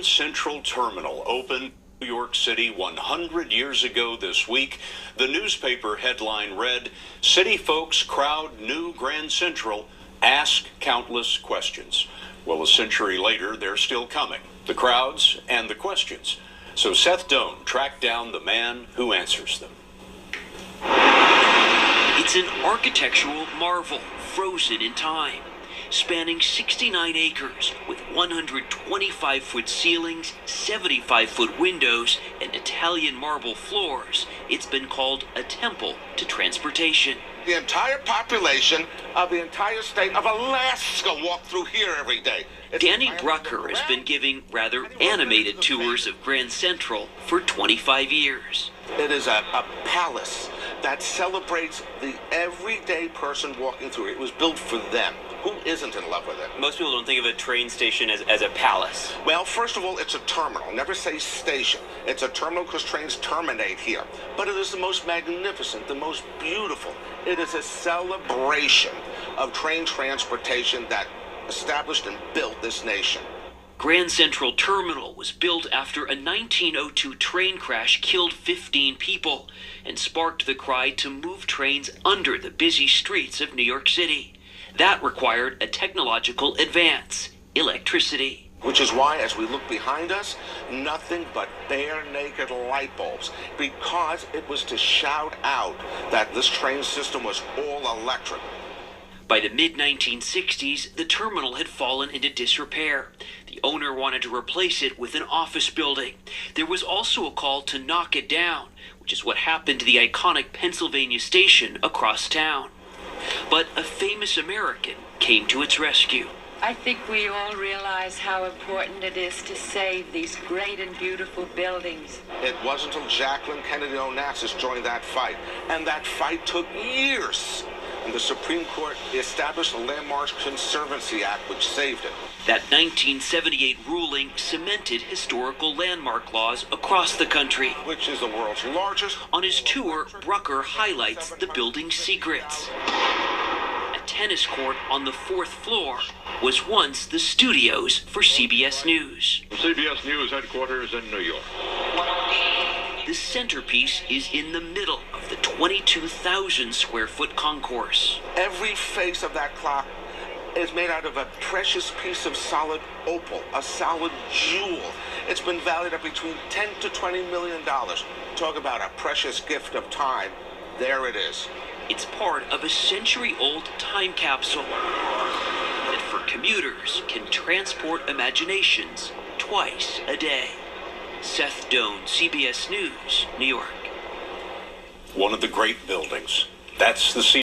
Grand Central Terminal opened in New York City 100 years ago this week. The newspaper headline read, "City folks crowd new Grand Central, ask countless questions." Well, a century later, they're still coming. The crowds and the questions. So Seth Doane tracked down the man who answers them. It's an architectural marvel frozen in time. Spanning 69 acres with 125-foot ceilings, 75-foot windows, and Italian marble floors, it's been called a temple to transportation. The entire population of the entire state of Alaska walk through here every day. Danny Brucker has been giving rather animated tours of Grand Central for 25 years. It is a palace that celebrates the everyday person walking through it. It was built for them. Who isn't in love with it? Most people don't think of a train station as a palace. Well, first of all, it's a terminal. Never say station. It's a terminal because trains terminate here. But it is the most magnificent, the most beautiful. It is a celebration of train transportation that established and built this nation. Grand Central Terminal was built after a 1902 train crash killed 15 people and sparked the cry to move trains under the busy streets of New York City. That required a technological advance, electricity. Which is why, as we look behind us, nothing but bare naked light bulbs, because it was to shout out that this train system was all electric. By the mid-1960s, the terminal had fallen into disrepair. The owner wanted to replace it with an office building. There was also a call to knock it down, which is what happened to the iconic Pennsylvania station across town. But a famous American came to its rescue. I think we all realize how important it is to save these great and beautiful buildings. It wasn't until Jacqueline Kennedy Onassis joined that fight, and that fight took years. And the Supreme Court established the Landmarks Conservancy Act, which saved it. That 1978 ruling cemented historical landmark laws across the country. Which is the world's largest. On his tour, Brucker highlights the building's secrets. A tennis court on the 4th floor was once the studios for CBS News. CBS News headquarters in New York. The centerpiece is in the middle of the 22,000 square foot concourse. Every face of that clock is made out of a precious piece of solid opal, a solid jewel. It's been valued at between $10 to $20 million. Talk about a precious gift of time. There it is. It's part of a century-old time capsule that for commuters can transport imaginations twice a day. Seth Doane, CBS News, New York. One of the great buildings. That's the